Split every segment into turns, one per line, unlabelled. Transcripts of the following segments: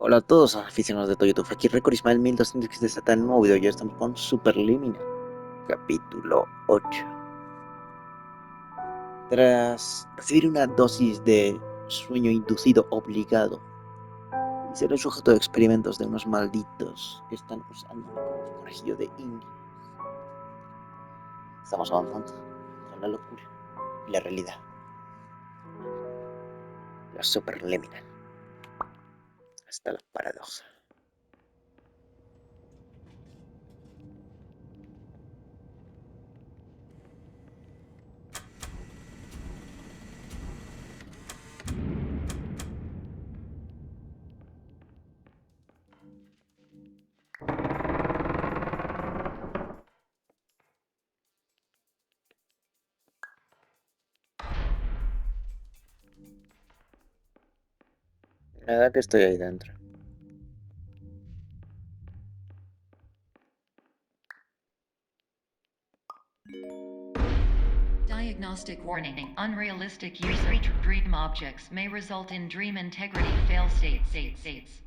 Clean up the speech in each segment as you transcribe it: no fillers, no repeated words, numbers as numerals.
Hola a todos aficionados de todo YouTube, aquí Record Ismael 1200 que se desata el nuevo video. Ya estamos con Superliminal, capítulo 8. Tras recibir una dosis de sueño inducido obligado y ser el sujeto de experimentos de unos malditos que están usándome como conejillo de indias, estamos avanzando entre la locura y la realidad. La Superliminal hasta la paradoja. Me da que estoy ahí dentro.
Diagnostic warning. Unrealistic use of dream objects may result in dream integrity fail states.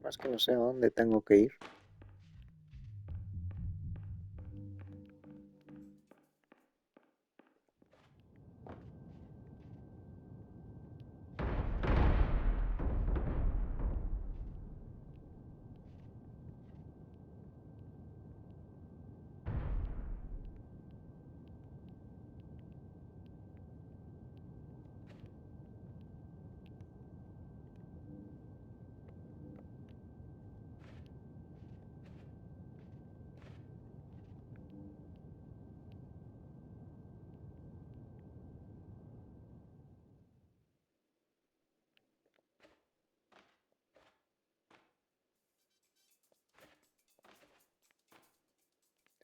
Más que no sé a dónde tengo que ir.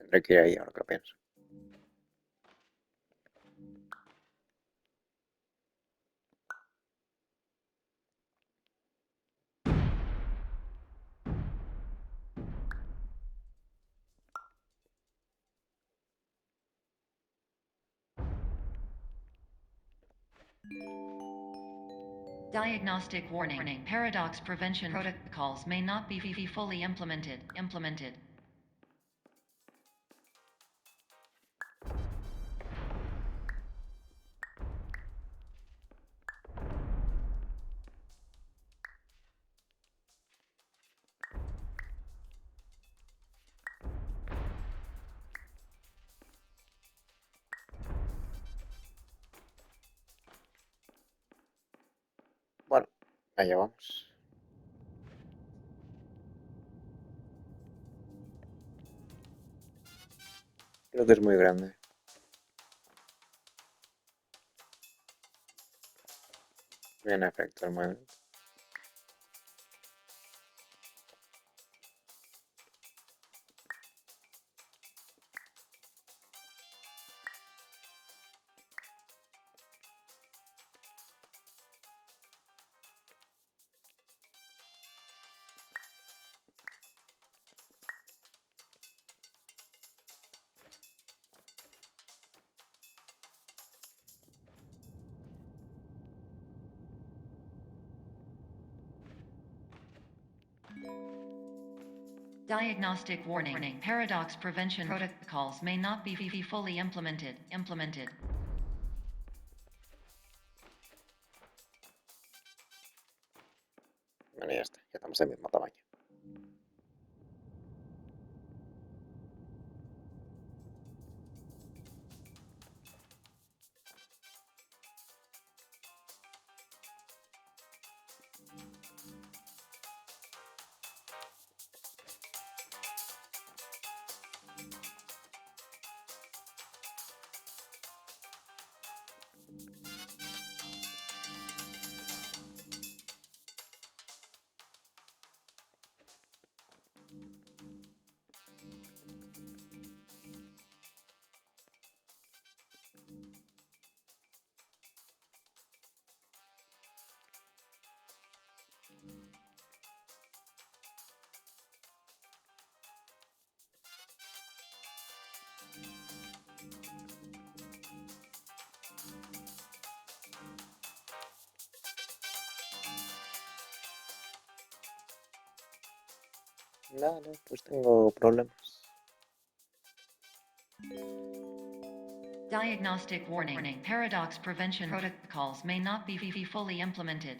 Tendré que ir ahí ahora que lo pienso.
Diagnostic warning. Paradox prevention protocols may not be fully implemented.
Bueno, allá vamos. Creo que es muy grande. En efecto, el mueble.
Diagnostic warning. Paradox prevention protocols may not be fully implemented.
Bueno, ya está. Ya estamos del mismo tamaño. No, pues tengo problemas.
Diagnostic warning. Paradox prevention protocols may not be fully implemented.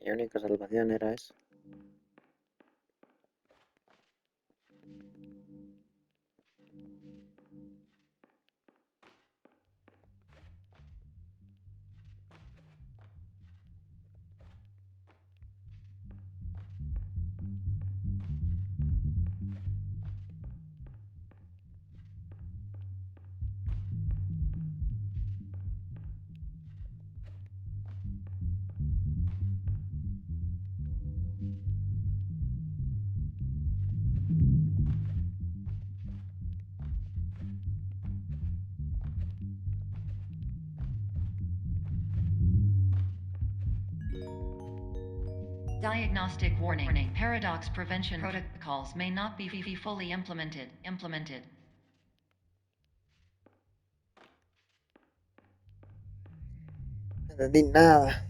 Mi única salvación era eso.
Diagnostic warning. Paradox prevention protocols may not be fully implemented.
No entendí nada.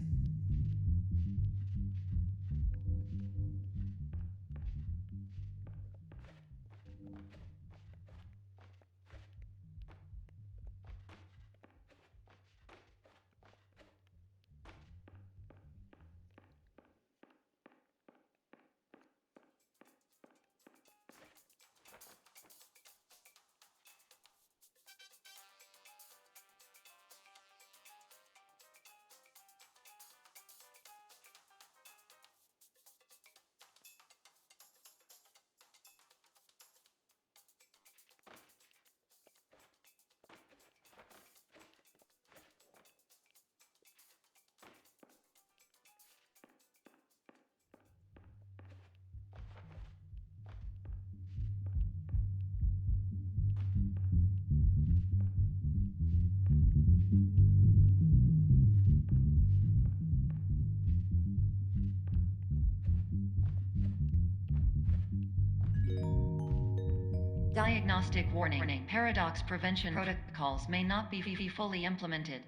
Diagnostic warning. Paradox prevention protocols may not be fully implemented.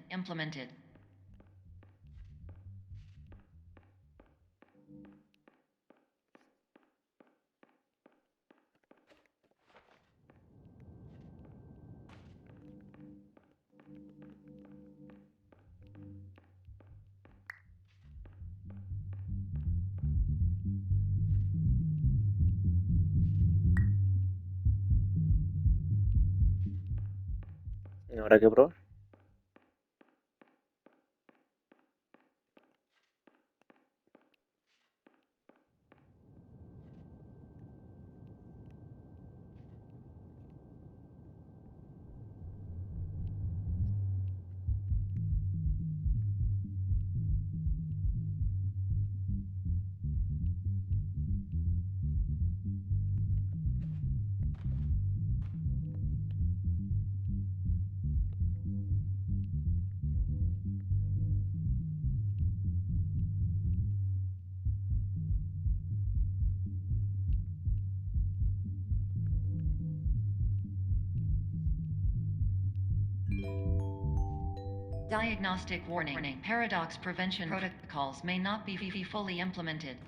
¿Habrá que probar?
Diagnostic warning. Paradox prevention protocols may not be fully implemented.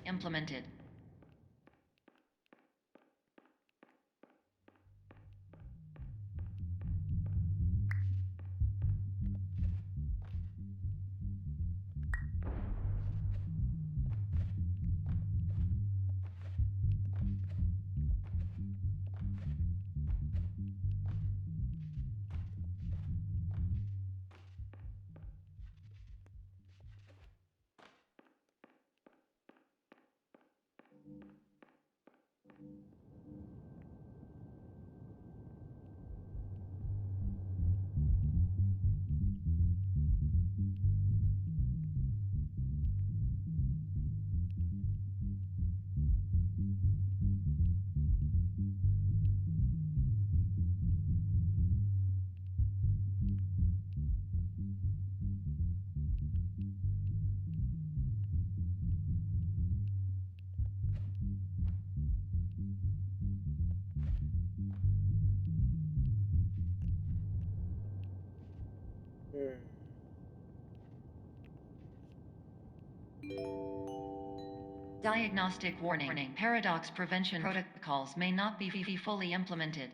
Diagnostic warning. Paradox prevention protocols may not be fully implemented.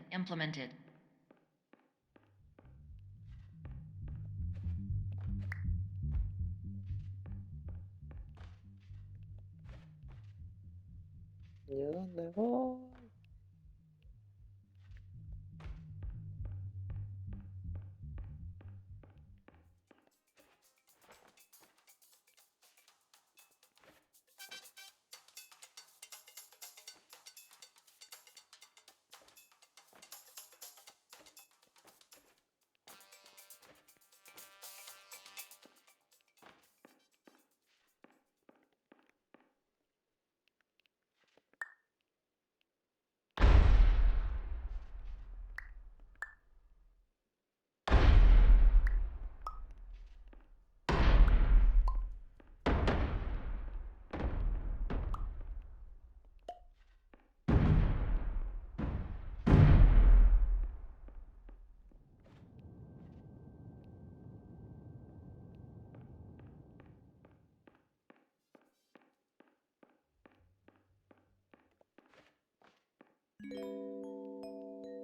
¿Y a dónde voy?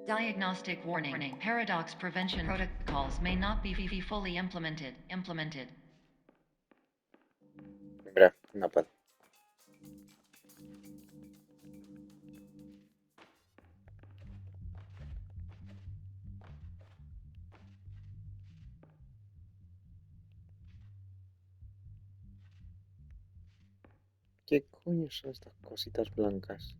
Diagnostic warning. Paradox prevention protocols may not be fully implemented.
Bro, no puedo. ¿Qué coño son estas cositas blancas?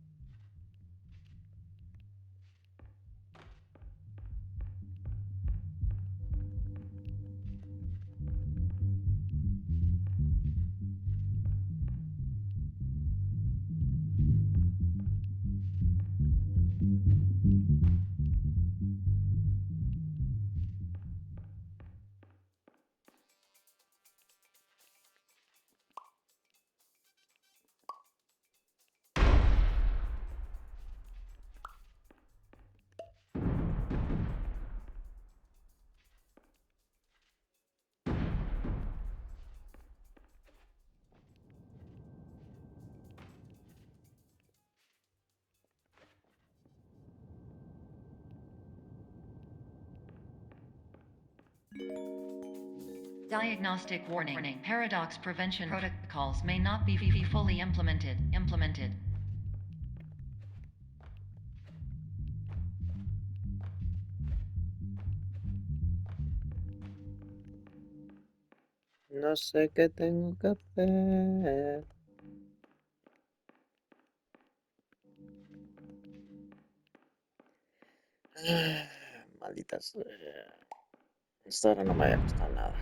Diagnostic warning. Paradox prevention protocols may not be fully implemented.
No sé qué tengo que hacer. Malditas. Esto ahora no me había costado nada.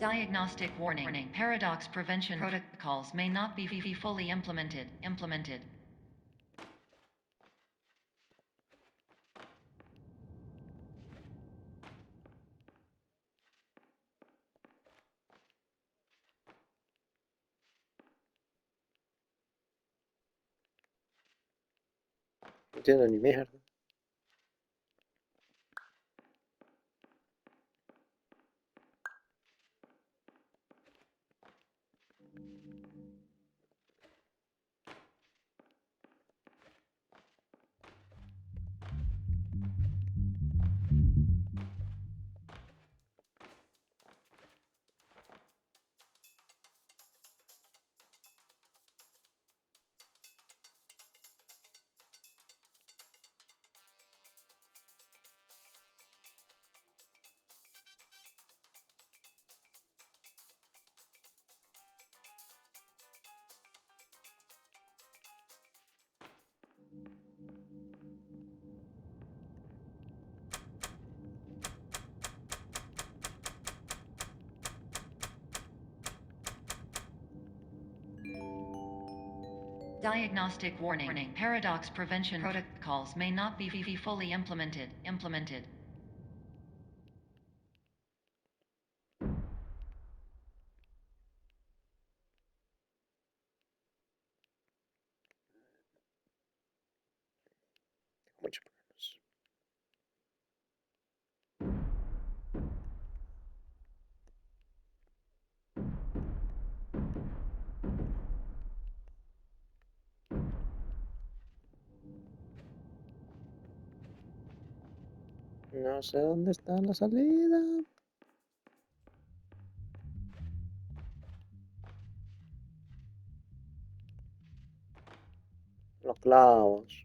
Diagnostic warning. Paradox prevention protocols may not be fully implemented.
No entiendo ni mierda.
Diagnostic warning. Paradox prevention protocols may not be fully implemented.
Muchos problemas. No sé dónde está la salida. Los clavos.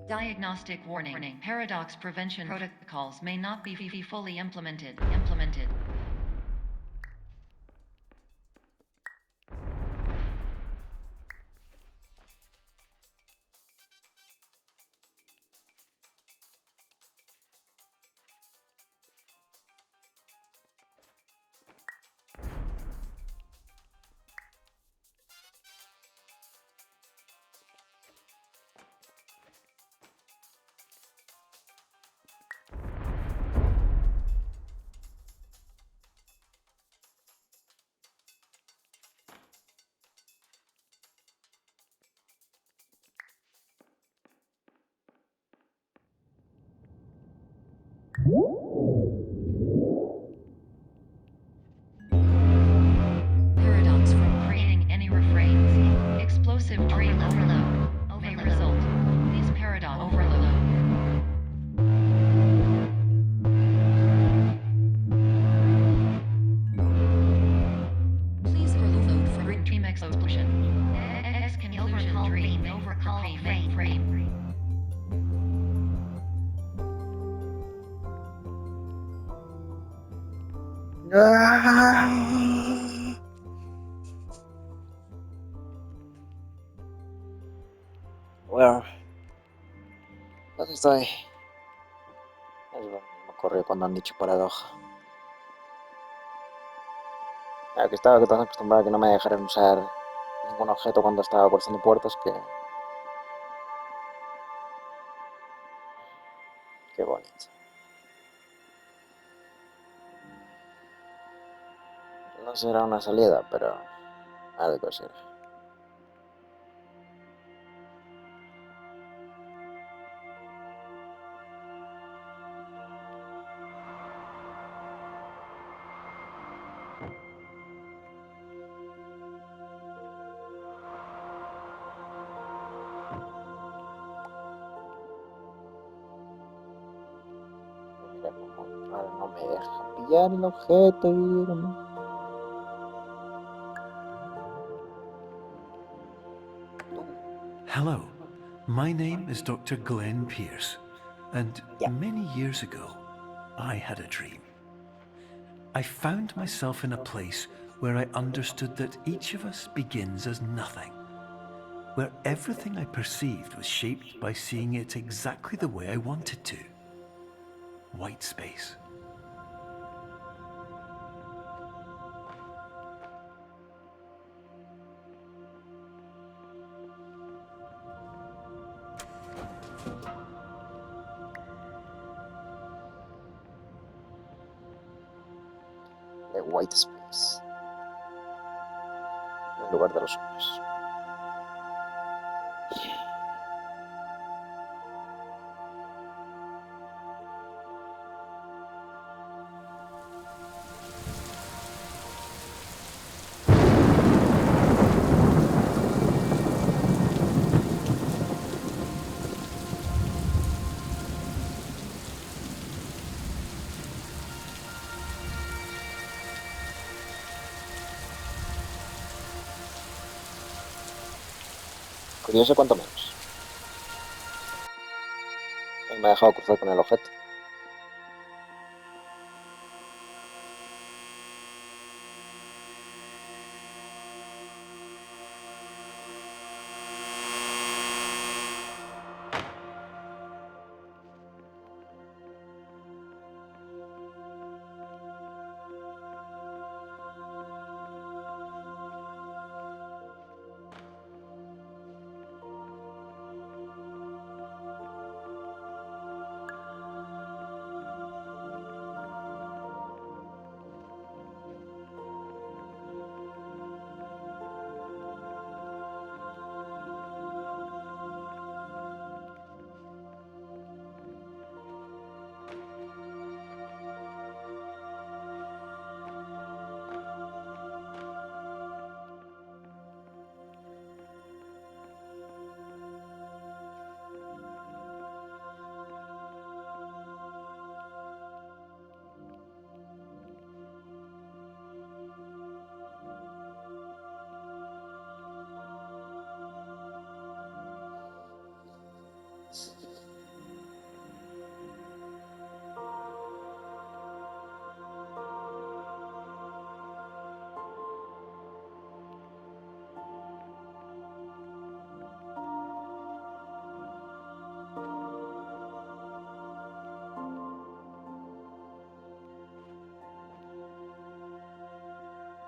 Diagnostic warning. Paradox prevention protocols may not be fully implemented. Paradox from creating any refrains. Explosive dream overload may result. These paradox overload. Please overload for dream explosion. Exclusion dream overcall frame.
Bueno, ¿dónde estoy? Es lo que me ocurrió cuando han dicho paradoja. Ya que estaba tan acostumbrado a que no me dejaran usar ningún objeto cuando estaba cruzando puertos que... Qué bonito. No será una salida, pero algo será. Mira cómo ahora no me deja pillar el objeto y...
Hello, my name is Dr. Glenn Pierce, and
Ya.
many years ago, I had a dream. I found myself in a place where I understood that each of us begins as nothing, where everything I perceived was shaped by seeing it exactly the way I wanted to. White space.
The white space. En lugar de los ojos.
Pues yo sé cuánto menos. Me ha dejado cruzar con el objeto.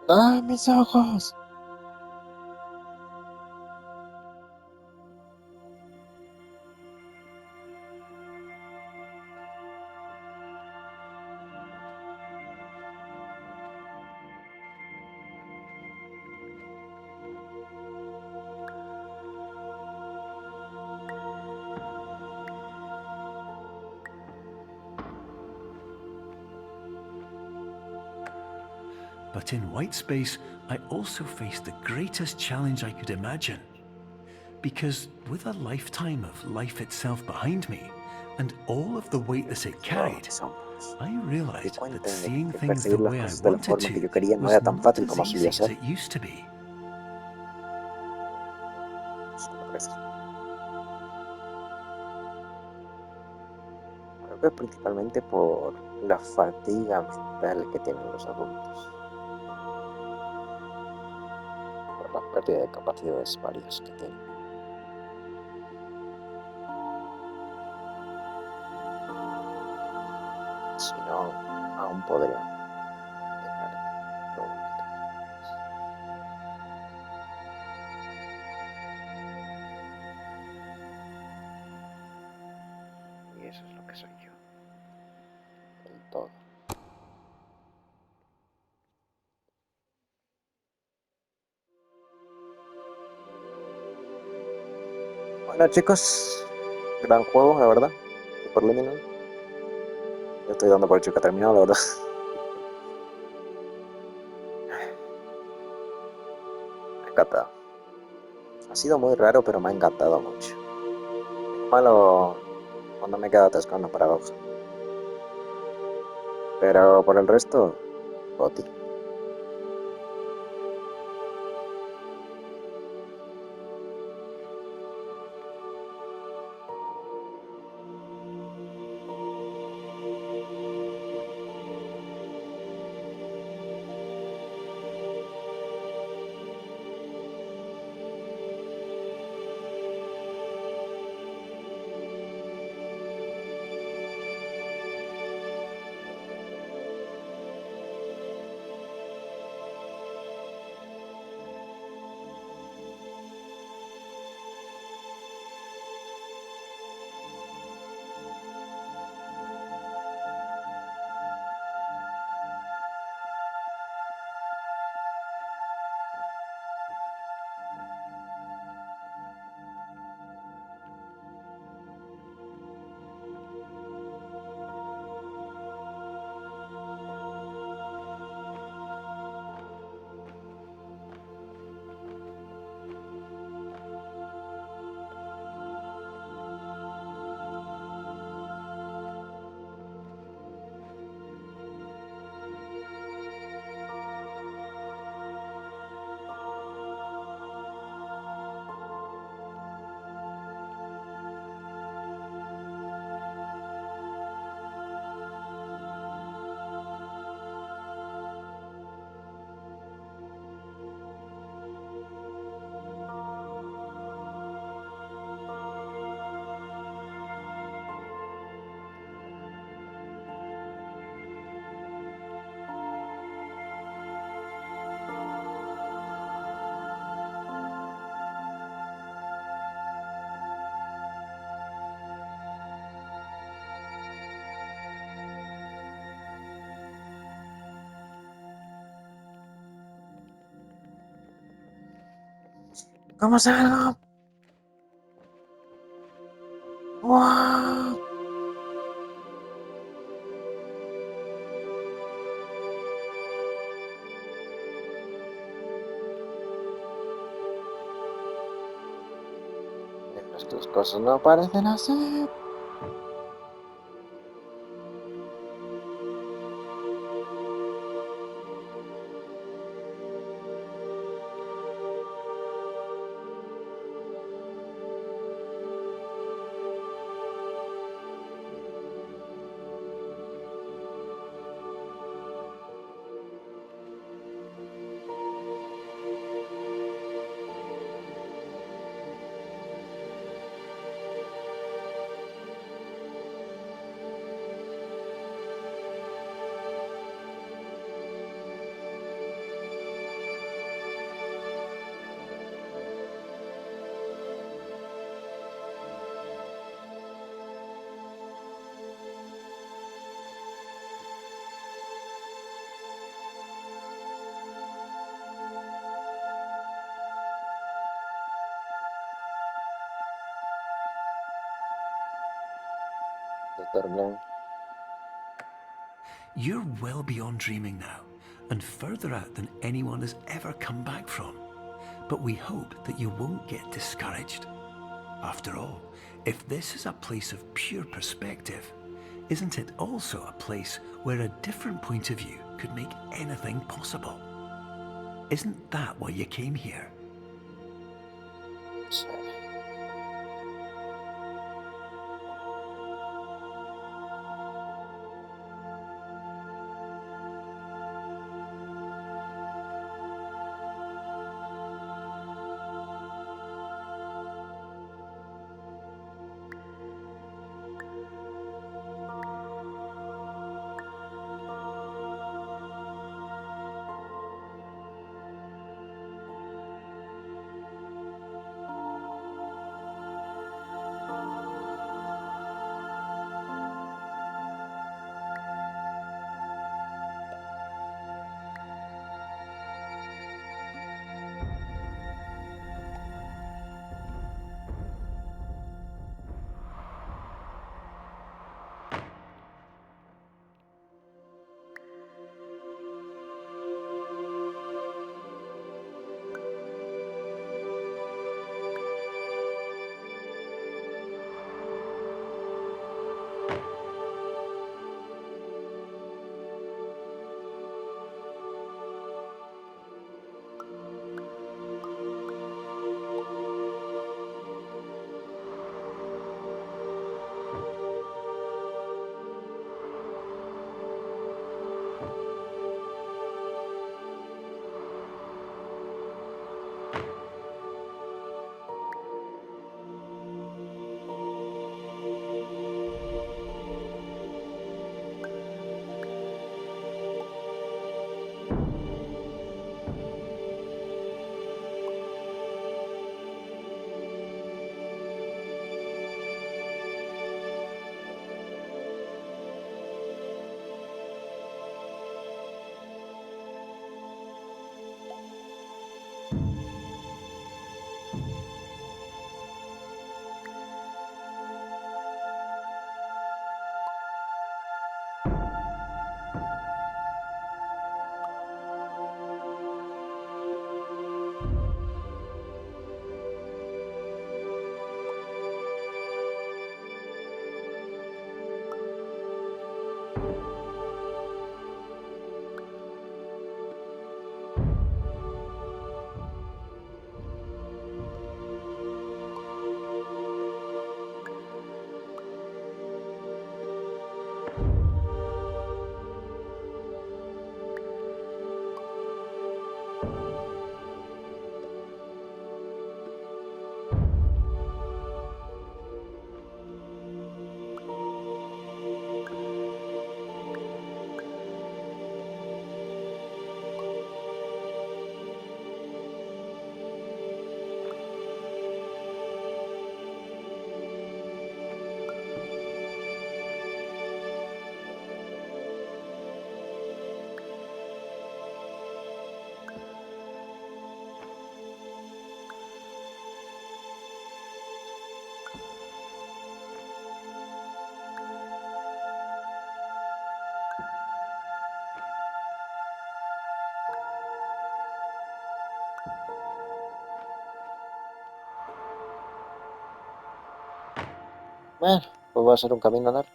¡Ay, mis ojos!
But in white space, I also faced the greatest challenge I could imagine. Because with a lifetime of life itself behind me, and all of the weight that it carried, I
Me di
realized
cuenta
that
de
seeing
que
things the
perseguir las
way I
cosas de la
wanted
forma que
to
yo quería no
was
era tan
not
fácil
as
como
easy
solía
as
ser.
it used to be.
Creo que es principalmente por la fatiga mental que tienen los adultos. Por la pérdida de capacidades varias que tienen. Si no, aún podría dejar todo lo que tengo. Y eso es lo que soy yo. El todo. Bueno, chicos, gran juego, la verdad. Superliminal. Yo estoy dando por hecho que ha terminado, la verdad. Me ha encantado. Ha sido muy raro, pero me ha encantado mucho. Malo cuando me he quedado atascando Paradoja. Pero por el resto, Goti. ¿Cómo salgo? ¡Wow! Estas cosas no parecen así. Doctor Gran.
You're well beyond dreaming now, and further out than anyone has ever come back from. But we hope that you won't get discouraged. After all, if this is a place of pure perspective, isn't it also a place where a different point of view could make anything possible? Isn't that why you came here?
Sí. Bueno, pues va a ser un camino largo.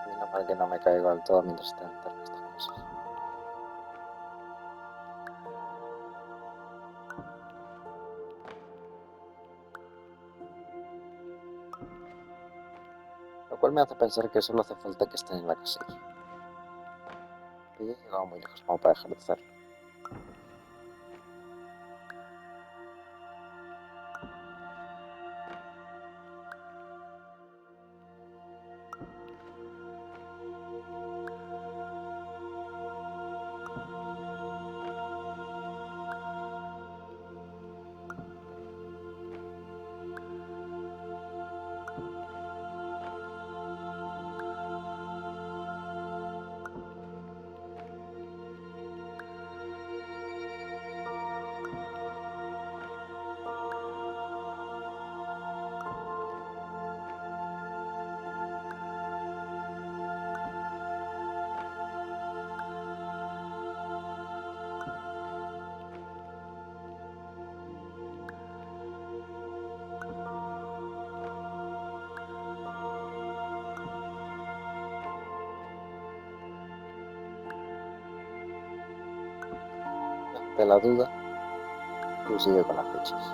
Menos mal que no me caigo del todo mientras estoy haciendo estas cosas. Lo cual me hace pensar que solo hace falta que estén en la casilla. Que ya he llegado muy lejos como para dejar de hacerlo. Ante la duda, tú sigue con las flechas.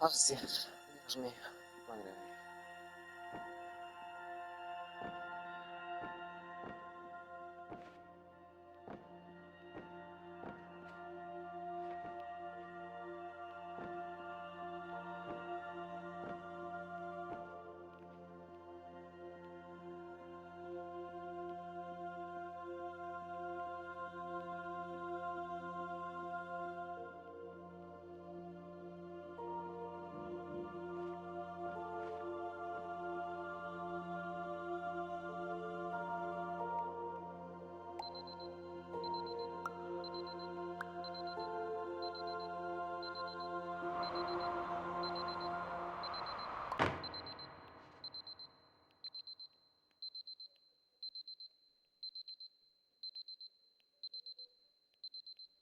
Ah, sí. Dios mío. Madre mía.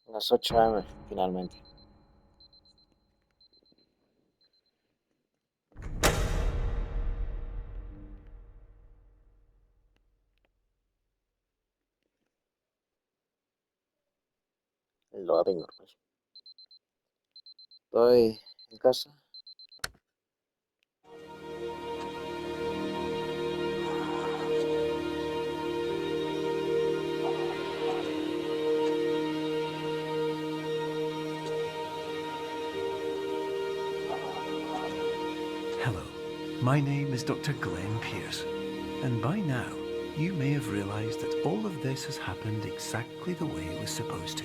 Las 8 AM, finalmente. El domingo, pues. Estoy en casa.
Hello, my name is Dr. Glenn Pierce, and by now you may have realized that all of this has happened exactly the way it was supposed to.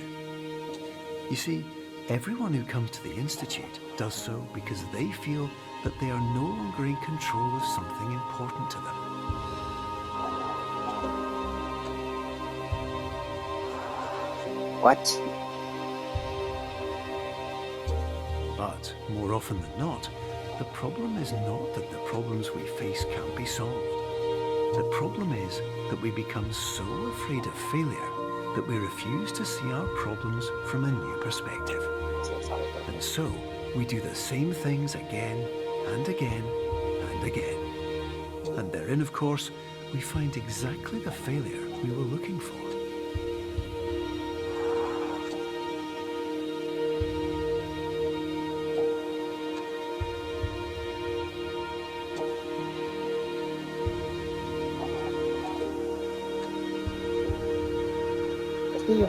You see, everyone who comes to the Institute does so because they feel that they are no longer in control of something important to them.
What?
But more often than not, the problem is not that the problems we face can't be solved. The problem is that we become so afraid of failure that we refuse to see our problems from a new perspective. And so we do the same things again and again and again. And therein, of course, we find exactly the failure we were looking for.
Castillo.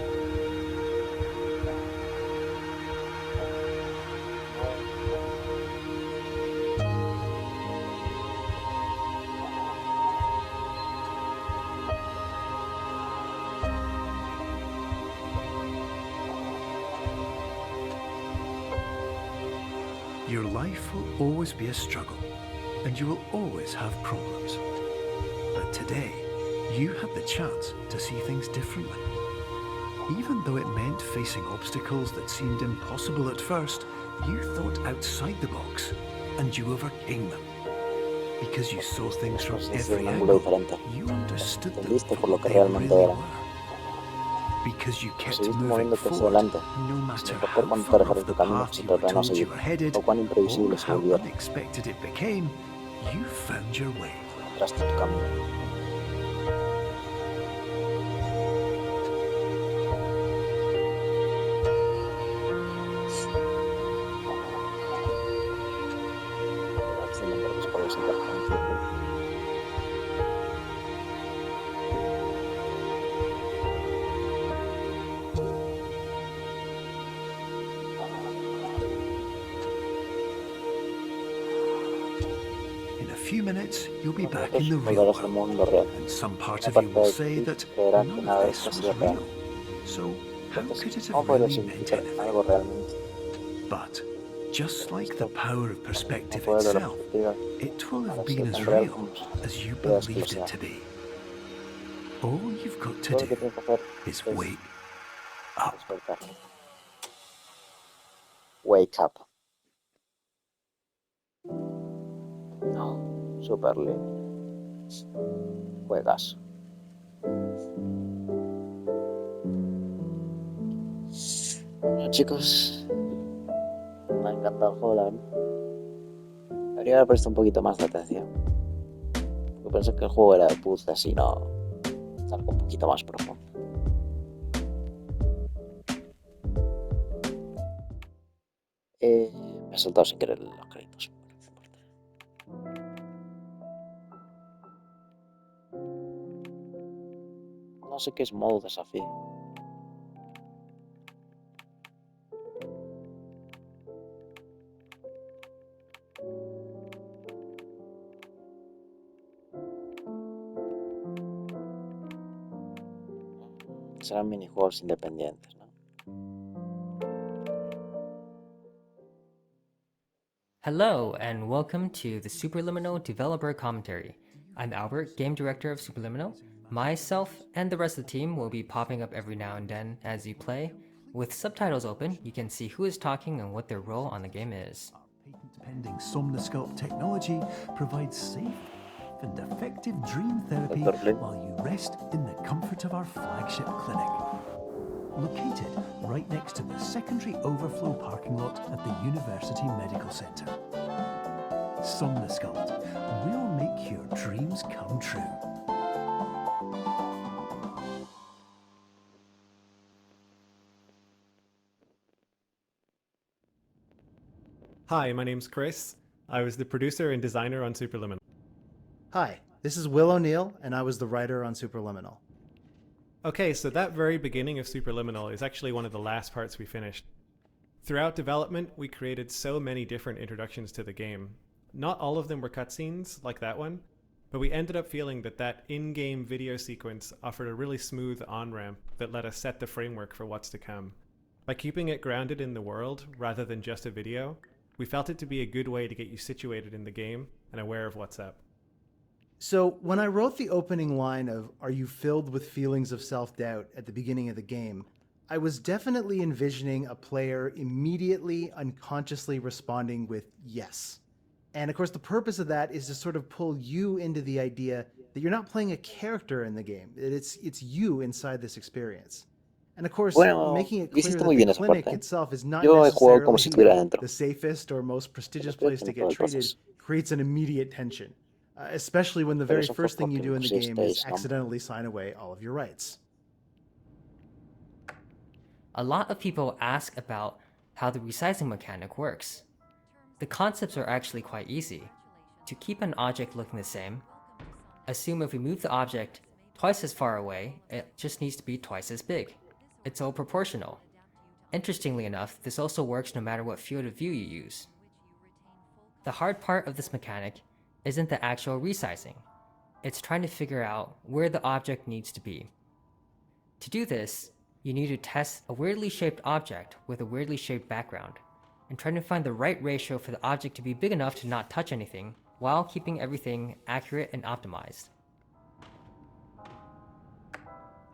Your life will always be a struggle, and you will always have problems. But today, you had the chance to see things differently. Even though it meant facing obstacles that seemed impossible at first, you thought outside the box, and you overcame them. Because you saw things from
Desde
every
un ángulo
angle,
diferente.
you understood them
Entendiste
for
por lo
what
que
they
realmente
really
eran.
were. Because you kept
Seguiste
moving
moviéndote hacia
forward,
adelante,
no
sin
matter
importar
how
cuán
far
torrejas
off the
tu camino
path
se
you were
tornara a
told you
seguir,
were headed,
o cuán
or
imprevisible se
how
volviera.
unexpected it became, you found your way.
Encontraste tu camino. Excelente respuesta sin perjuicio.
In a few minutes, you'll be
Unos
back in
minutos
the real
volverás al
world,
mundo real.
and some part
Una
of you
parte
will
de
say
ti
that
creerá que
none
nada
of
de esto
this
ha
was
sido real.
real. So how
Entonces,
could it
¿cómo
have
podría
really meant
significar
anything?
algo realmente?
But just like the
Esto,
power of
el
perspective
poder de la
itself,
perspectiva,
it will
ha
have
de
been
ser
as
tan real
real
como
as you
creas que lo
believed it
sea.
to be. All you've got to
Todo lo que
do
tienes que hacer
is
es
wake up.
despertar. Wake up. No, Superliminal. Juegas. Bueno, chicos, me ha encantado el juego, la verdad. Debería haber prestado un poquito más de atención. Porque pensé que el juego era de puzzles y no es algo un poquito más profundo. Me he soltado sin querer los créditos. No sé qué es modo desafío. Serán minijuegos independientes, ¿no?
Hello, and welcome to the Superliminal Developer Commentary. I'm Albert, Game Director of Superliminal. Myself and the rest of the team will be popping up every now and then as you play. With subtitles open, you can see who is talking and what their role on the game is.
Our patent-pending Somnosculpt technology provides safe and effective dream therapy
Dr. Flynn.
while you rest in the comfort of our flagship clinic. located right next to the secondary overflow parking lot at the University Medical Centre. Somnosculpt, we'll make your dreams come true.
Hi, my name's Chris. I was the producer and designer on Superliminal.
Hi, this is Will O'Neill, and I was the writer on Superliminal.
Okay, so that very beginning of Superliminal is actually one of the last parts we finished. Throughout development, we created so many different introductions to the game. Not all of them were cutscenes, like that one, but we ended up feeling that that in-game video sequence offered a really smooth on-ramp that let us set the framework for what's to come. By keeping it grounded in the world, rather than just a video, we felt it to be a good way to get you situated in the game and aware of what's up.
So when I wrote the opening line of "Are you filled with feelings of self-doubt" at the beginning of the game, I was definitely envisioning a player immediately, unconsciously responding with yes. And of course, the purpose of that is to sort of pull you into the idea that you're not playing a character in the game, that it's you inside this experience. And of course,
Bueno,
making it
lo
clear
hiciste
that
muy
the
bien esa
clinic
parte.
itself is not
Yo he jugado como si
necessarily
estuviera dentro.
the safest or most prestigious
Pero creo
place
que
to
en todo
get
el
treated
proceso.
creates an immediate tension, especially when the
Pero
very
eso fue
first thing you
porque
do in the game is
pusisteis, ¿no?
accidentally sign away all of your rights.
A lot of people ask about how the resizing mechanic works. The concepts are actually quite easy. To keep an object looking the same, assume if we move the object twice as far away, it just needs to be twice as big. It's all proportional. Interestingly enough, this also works no matter what field of view you use. The hard part of this mechanic isn't the actual resizing. It's trying to figure out where the object needs to be. To do this, you need to test a weirdly shaped object with a weirdly shaped background, and try to find the right ratio for the object to be big enough to not touch anything, while keeping everything accurate and optimized.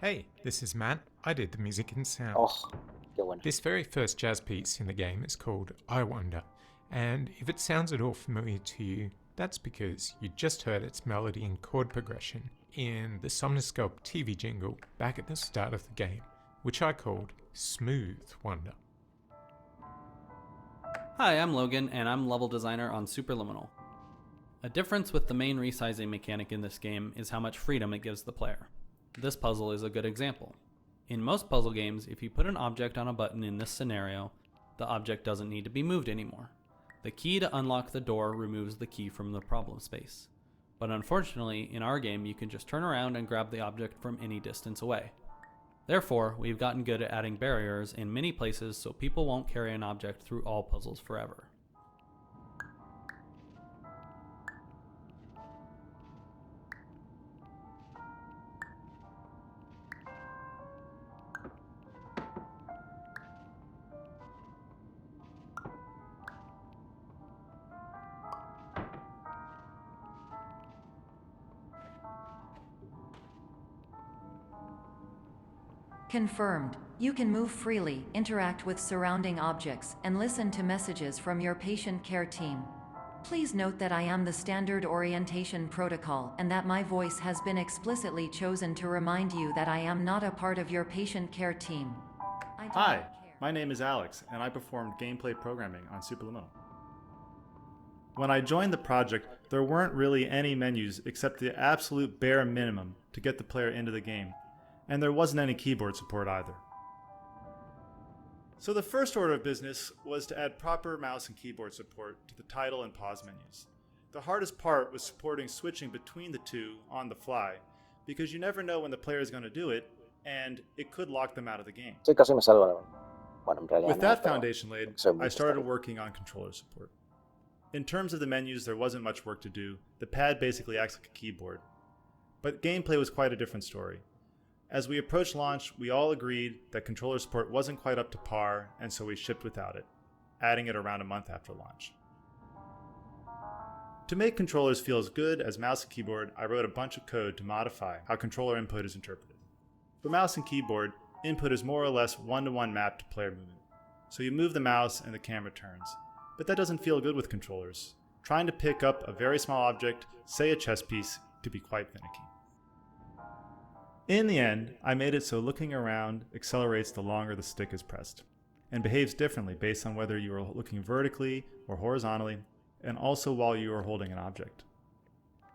Hey, this is Matt. I did the music and sound.
Oh, qué bueno.
This very first jazz piece in the game is called I Wonder, and if it sounds at all familiar to you, that's because you just heard its melody and chord progression in the Somnosculpt TV jingle back at the start of the game, which I called Smooth Wonder.
Hi, I'm Logan, and I'm level designer on Superliminal. A difference with the main resizing mechanic in this game is how much freedom it gives the player. This puzzle is a good example. In most puzzle games, if you put an object on a button in this scenario, the object doesn't need to be moved anymore. The key to unlock the door removes the key from the problem space. But unfortunately, in our game, you can just turn around and grab the object from any distance away. Therefore, we've gotten good at adding barriers in many places so people won't carry an object through all puzzles forever.
Confirmed. You can move freely, interact with surrounding objects, and listen to messages from your patient care team. Please note that I am the standard orientation protocol and that my voice has been explicitly chosen to remind you that I am not a part of your patient care team. I do
Hi,
not care.
my name is Alex, and I performed gameplay programming on Superliminal. When I joined the project, there weren't really any menus except the absolute bare minimum to get the player into the game, and there wasn't any keyboard support either. So the first order of business was to add proper mouse and keyboard support to the title and pause menus. The hardest part was supporting switching between the two on the fly, because you never know when the player is going to do it, and it could lock them out of the game.
Sí, casi me salgo la... Bueno, en realidad
With
no,
that
pero
foundation laid,
soy muy
I started
testarudo.
working on controller support. In terms of the menus, there wasn't much work to do. The pad basically acts like a keyboard. But gameplay was quite a different story. As we approached launch, we all agreed that controller support wasn't quite up to par, and so we shipped without it, adding it around a month after launch. To make controllers feel as good as mouse and keyboard, I wrote a bunch of code to modify how controller input is interpreted. For mouse and keyboard, input is more or less one-to-one mapped to player movement. So you move the mouse and the camera turns. But that doesn't feel good with controllers. Trying to pick up a very small object, say a chess piece, could be quite finicky. In the end, I made it so looking around accelerates the longer the stick is pressed, and behaves differently based on whether you are looking vertically or horizontally, and also while you are holding an object.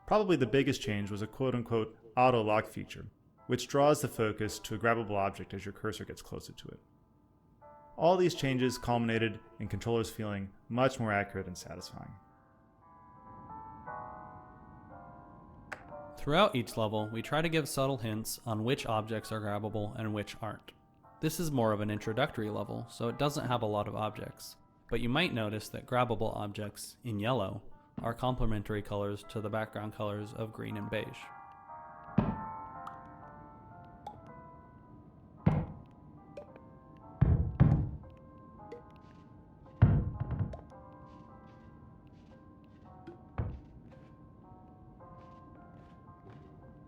Probably the biggest change was a quote-unquote auto-lock feature, which draws the focus to a grabbable object as your cursor gets closer to it. All these changes culminated in controllers feeling much more accurate and satisfying.
Throughout each level, we try to give subtle hints on which objects are grabbable and which aren't. This is more of an introductory level, so it doesn't have a lot of objects, but you might notice that grabbable objects, in yellow, are complementary colors to the background colors of green and beige.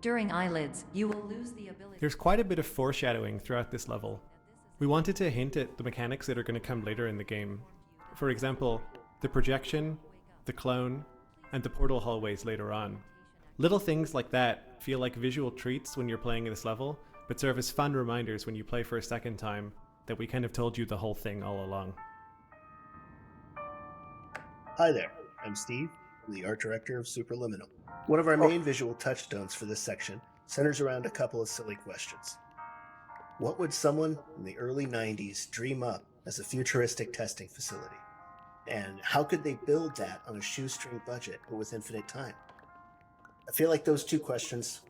During eyelids, you will lose the ability.
There's quite a bit of foreshadowing throughout this level. We wanted to hint at the mechanics that are going to come later in the game. For example, the projection, the clone, and the portal hallways later on. Little things like that feel like visual treats when you're playing this level, but serve as fun reminders when you play for a second time that we kind of told you the whole thing all along.
Hi there, I'm Steve, I'm the art director of Superliminal. One of our main visual touchstones for this section centers around a couple of silly questions. What would someone in the early 90s dream up as a futuristic testing facility? And how could they build that on a shoestring budget but with infinite time? I feel like those two questions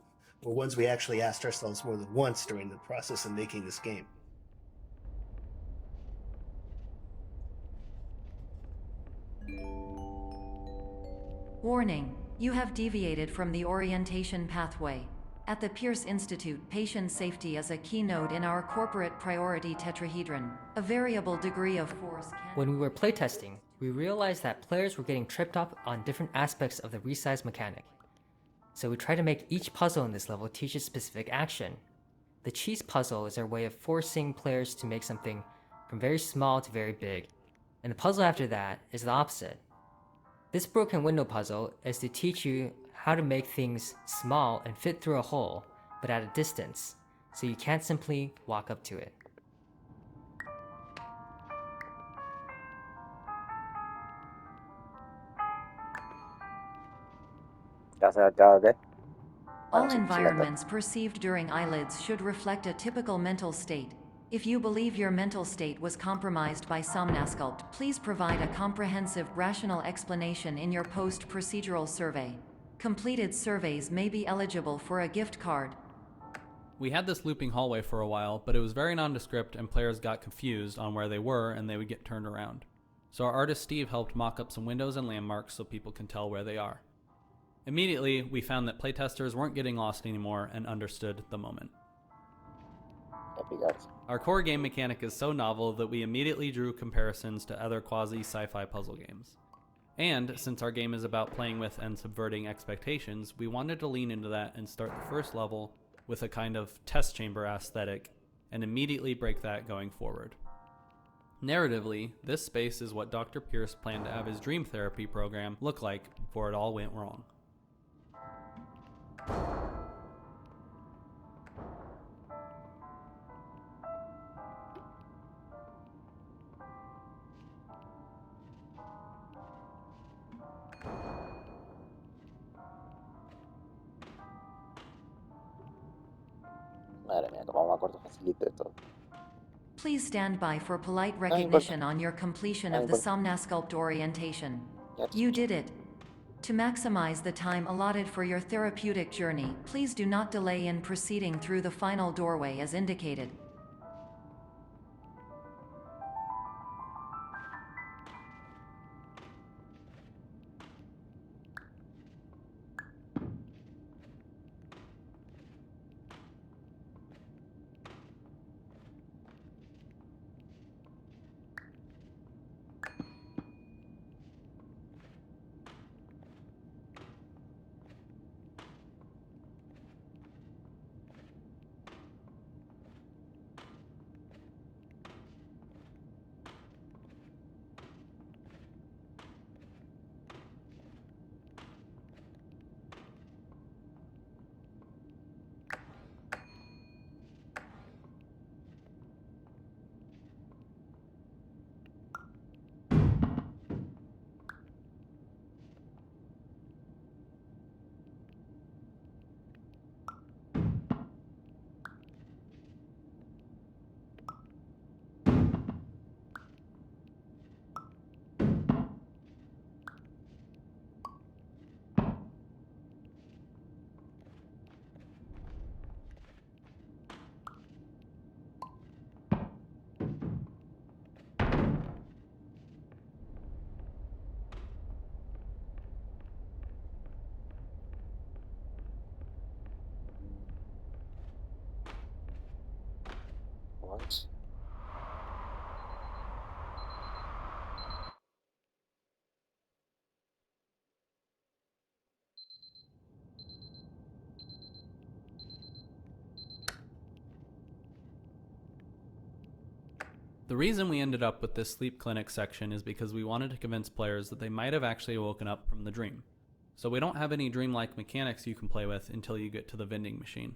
were ones we actually asked ourselves more than once during the process of making this game.
Warning, you have deviated from the orientation pathway. At the Pierce Institute, patient safety is a keynote in our corporate priority tetrahedron. A variable degree of force can...
When we were playtesting, we realized that players were getting tripped up on different aspects of the resize mechanic. So we tried to make each puzzle in this level teach a specific action. The cheese puzzle is our way of forcing players to make something from very small to very big, and the puzzle after that is the opposite. This broken window puzzle is to teach you how to make things small and fit through a hole, but at a distance, so you can't simply walk up to it.
All environments perceived during eyelids should reflect a typical mental state. If you believe your mental state was compromised by Somnasculpt, please provide a comprehensive, rational explanation in your post-procedural survey. Completed surveys may be eligible for a gift card.
We had this looping hallway for a while, but it was very nondescript and players got confused on where they were and they would get turned around. So our artist Steve helped mock up some windows and landmarks so people can tell where they are. Immediately, we found that playtesters weren't getting lost anymore and understood the moment. Our core game mechanic is so novel that we immediately drew comparisons to other quasi-sci-fi puzzle games. And since our game is about playing with and subverting expectations, we wanted to lean into that and start the first level with a kind of test chamber aesthetic and immediately break that going forward. Narratively, this space is what Dr. Pierce planned to have his dream therapy program look like before it all went wrong.
Madre mía, como me acuerdo facilito de todo.
Please stand by for polite recognition on your completion of the Somnasculpt orientation. You did it. To maximize the time allotted for your therapeutic journey, please do not delay in proceeding through the final doorway as indicated.
The reason we ended up with this sleep clinic section is because we wanted to convince players that they might have actually woken up from the dream. So we don't have any dreamlike mechanics you can play with until you get to the vending machine.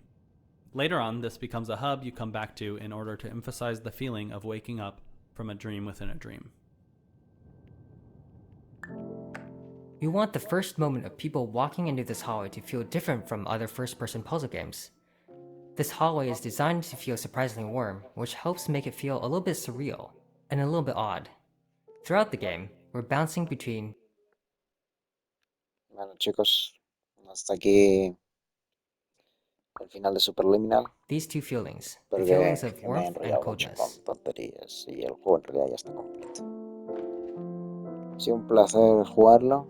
Later on, this becomes a hub you come back to in order to emphasize the feeling of waking up from a dream within a dream.
We want the first moment of people walking into this hallway to feel different from other first-person puzzle games. This hallway is designed to feel surprisingly warm, which helps make it feel a little bit surreal and a little bit odd. Throughout the game, we're bouncing between
Bueno, chicos, hasta aquí el final de Superliminal.
these two feelings, the
Porque
feelings of
que me he
warmth and
enrollado mucho
coldness.
con tonterías y el juego en realidad ya está completo. Ha sido un placer jugarlo.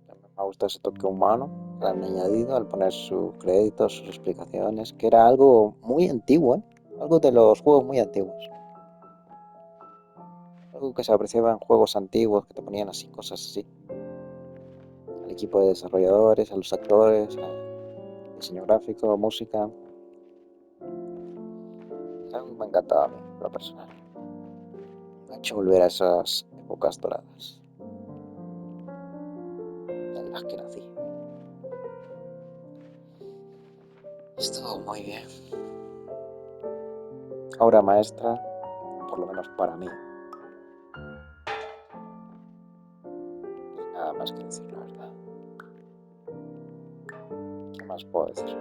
También me ha gustado ese toque humano que le han añadido al poner sus créditos, sus explicaciones, que era algo muy antiguo, ¿eh? Algo de los juegos muy antiguos. Algo que se apreciaba en juegos antiguos, que te ponían así, cosas así. Al equipo de desarrolladores, a los actores, al diseño gráfico, música. Es algo que me ha encantado a mí, por lo personal. Me ha hecho volver a esas épocas doradas en las que nací. Estuvo muy bien. Obra maestra, por lo menos para mí. Y nada más que decir, la verdad. ¿Qué más puedo decir?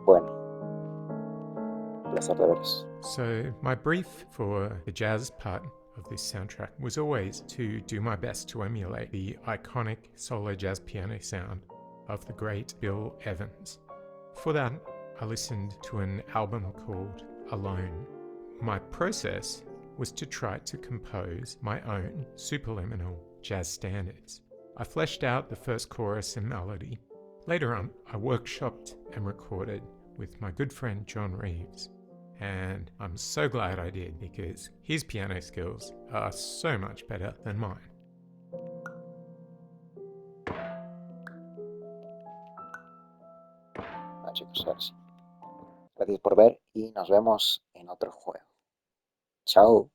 Bueno, un placer de veros.
So, my brief for the jazz part of this soundtrack was always to do my best to emulate the iconic solo jazz piano sound of the great Bill Evans. For that, I listened to an album called Alone. My process was to try to compose my own superliminal jazz standards. I fleshed out the first chorus and melody. Later on, I workshopped and recorded with my good friend John Reeves. And I'm so glad I did because his piano skills are so much better than mine.
Bueno, chicos, ahora sí. Gracias por ver y nos vemos en otro juego. Chao.